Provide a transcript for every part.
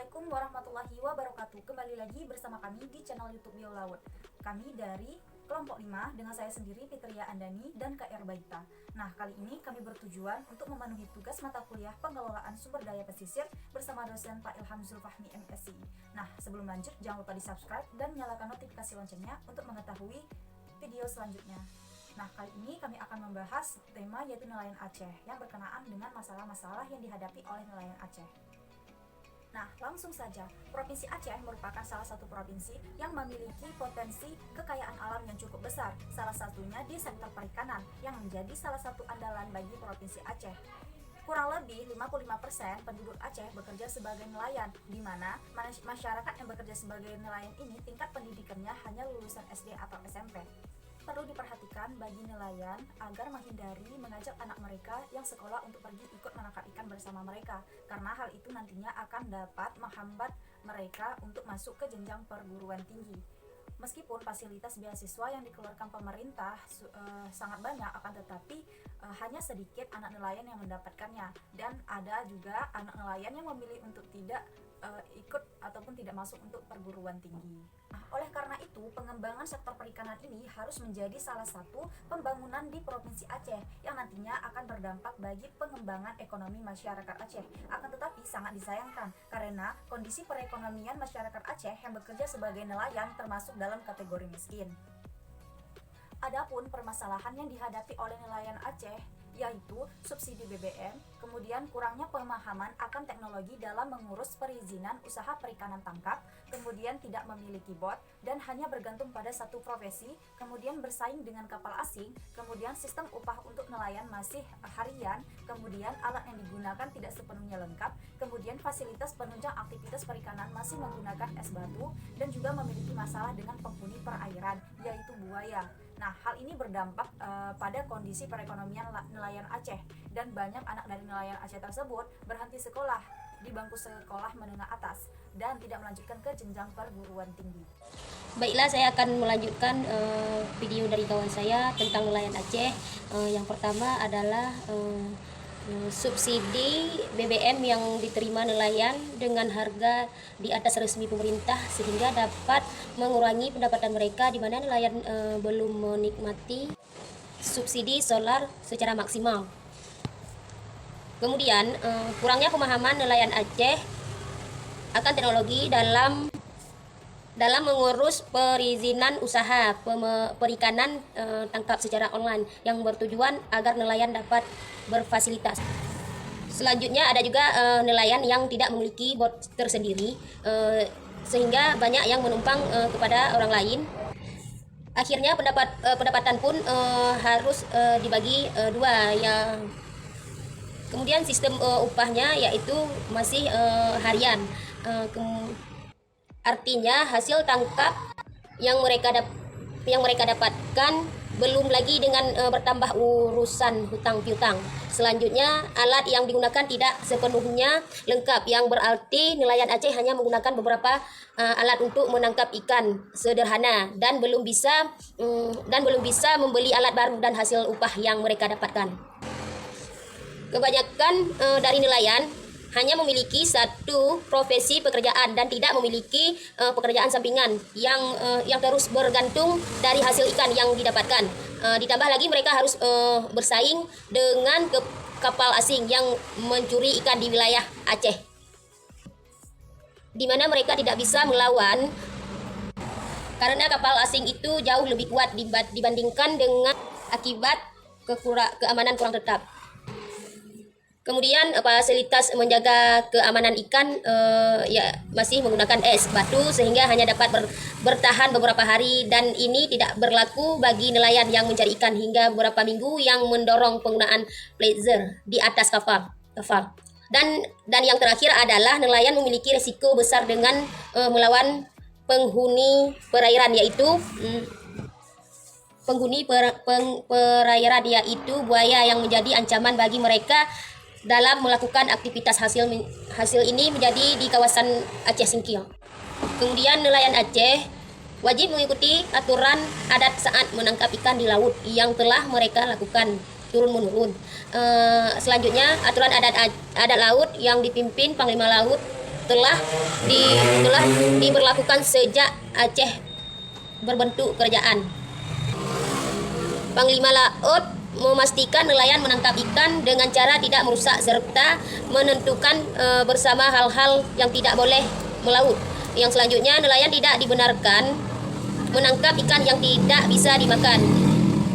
Assalamualaikum warahmatullahi wabarakatuh. Kembali lagi bersama kami di channel YouTube Biolaut. Kami dari kelompok 5 dengan saya sendiri Fitria Andani dan KR Baita. Nah, kali ini kami bertujuan untuk memenuhi tugas mata kuliah pengelolaan sumber daya pesisir bersama dosen Pak Ilham Zulfahmi MSI. Nah, sebelum lanjut jangan lupa di-subscribe dan nyalakan notifikasi loncengnya untuk mengetahui video selanjutnya. Nah, kali ini kami akan membahas tema yaitu nelayan Aceh yang berkenaan dengan masalah-masalah yang dihadapi oleh nelayan Aceh. Nah, langsung saja, Provinsi Aceh merupakan salah satu provinsi yang memiliki potensi kekayaan alam yang cukup besar, salah satunya di sektor perikanan yang menjadi salah satu andalan bagi Provinsi Aceh. Kurang lebih 55% penduduk Aceh bekerja sebagai nelayan, di mana masyarakat yang bekerja sebagai nelayan ini tingkat pendidikannya hanya lulusan SD atau SMP. Perlu diperhatikan bagi nelayan agar menghindari mengajak anak mereka yang sekolah untuk pergi ikut menangkap ikan bersama mereka, karena hal itu nantinya akan dapat menghambat mereka untuk masuk ke jenjang perguruan tinggi. Meskipun fasilitas beasiswa yang dikeluarkan pemerintah sangat banyak, akan tetapi hanya sedikit anak nelayan yang mendapatkannya, dan ada juga anak nelayan yang memilih untuk tidak ikut ataupun tidak masuk untuk perguruan tinggi. Nah, oleh karena itu, pengembangan sektor perikanan ini harus menjadi salah satu pembangunan di Provinsi Aceh yang nantinya akan berdampak bagi pengembangan ekonomi masyarakat Aceh. Akan tetapi sangat disayangkan karena kondisi perekonomian masyarakat Aceh yang bekerja sebagai nelayan termasuk dalam kategori miskin. Adapun permasalahan yang dihadapi oleh nelayan Aceh yaitu subsidi BBM, kemudian kurangnya pemahaman akan teknologi dalam mengurus perizinan usaha perikanan tangkap, kemudian tidak memiliki bot dan hanya bergantung pada satu profesi, kemudian bersaing dengan kapal asing, kemudian sistem upah untuk nelayan masih harian, kemudian alat yang digunakan tidak sepenuhnya lengkap, kemudian fasilitas penunjang aktivitas perikanan masih menggunakan es batu, dan juga memiliki masalah dengan penghuni perairan, yaitu buaya. Nah, hal ini berdampak pada kondisi perekonomian nelayan Aceh, dan banyak anak dari nelayan Aceh tersebut berhenti sekolah di bangku sekolah menengah atas dan tidak melanjutkan ke jenjang perguruan tinggi. Baiklah, saya akan melanjutkan video dari kawan saya tentang nelayan Aceh. Yang pertama adalah subsidi BBM yang diterima nelayan dengan harga di atas resmi pemerintah sehingga dapat mengurangi pendapatan mereka, di mana nelayan belum menikmati subsidi solar secara maksimal. Kemudian kurangnya pemahaman nelayan Aceh akan teknologi dalam mengurus perizinan usaha perikanan tangkap secara online yang bertujuan agar nelayan dapat berfasilitas. Selanjutnya ada juga nelayan yang tidak memiliki bot tersendiri sehingga banyak yang menumpang kepada orang lain. Akhirnya pendapatan pun harus dibagi dua ya. Kemudian sistem upahnya yaitu masih harian. Artinya hasil tangkap yang mereka dapatkan belum lagi dengan bertambah urusan hutang piutang. Selanjutnya alat yang digunakan tidak sepenuhnya lengkap, yang berarti nelayan Aceh hanya menggunakan beberapa alat untuk menangkap ikan sederhana dan belum bisa membeli alat baru dan hasil upah yang mereka dapatkan. Kebanyakan dari nelayan hanya memiliki satu profesi pekerjaan dan tidak memiliki pekerjaan sampingan yang terus bergantung dari hasil ikan yang didapatkan. Ditambah lagi mereka harus bersaing dengan kapal asing yang mencuri ikan di wilayah Aceh, di mana mereka tidak bisa melawan karena kapal asing itu jauh lebih kuat dibandingkan dengan akibat keamanan kurang tetap. Kemudian fasilitas menjaga keamanan ikan masih menggunakan es batu sehingga hanya dapat bertahan beberapa hari, dan ini tidak berlaku bagi nelayan yang mencari ikan hingga beberapa minggu yang mendorong penggunaan pleasure di atas kapal. Dan yang terakhir adalah nelayan memiliki risiko besar dengan melawan penghuni perairan yaitu perairan yaitu buaya yang menjadi ancaman bagi mereka dalam melakukan aktivitas hasil ini menjadi di kawasan Aceh Singkil. Kemudian nelayan Aceh wajib mengikuti aturan adat saat menangkap ikan di laut yang telah mereka lakukan turun-menurun. Selanjutnya aturan adat laut yang dipimpin Panglima Laut telah diberlakukan sejak Aceh berbentuk kerajaan. Panglima Laut memastikan nelayan menangkap ikan dengan cara tidak merusak serta menentukan bersama hal-hal yang tidak boleh melaut. Yang selanjutnya, nelayan tidak dibenarkan menangkap ikan yang tidak bisa dimakan,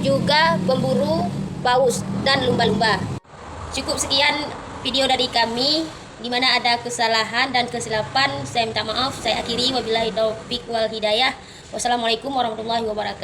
juga memburu paus dan lumba-lumba. Cukup sekian video dari kami. Di mana ada kesalahan dan kesilapan, saya minta maaf. Saya akhiri, wabillahi taufik wal hidayah. Wassalamualaikum warahmatullahi wabarakatuh.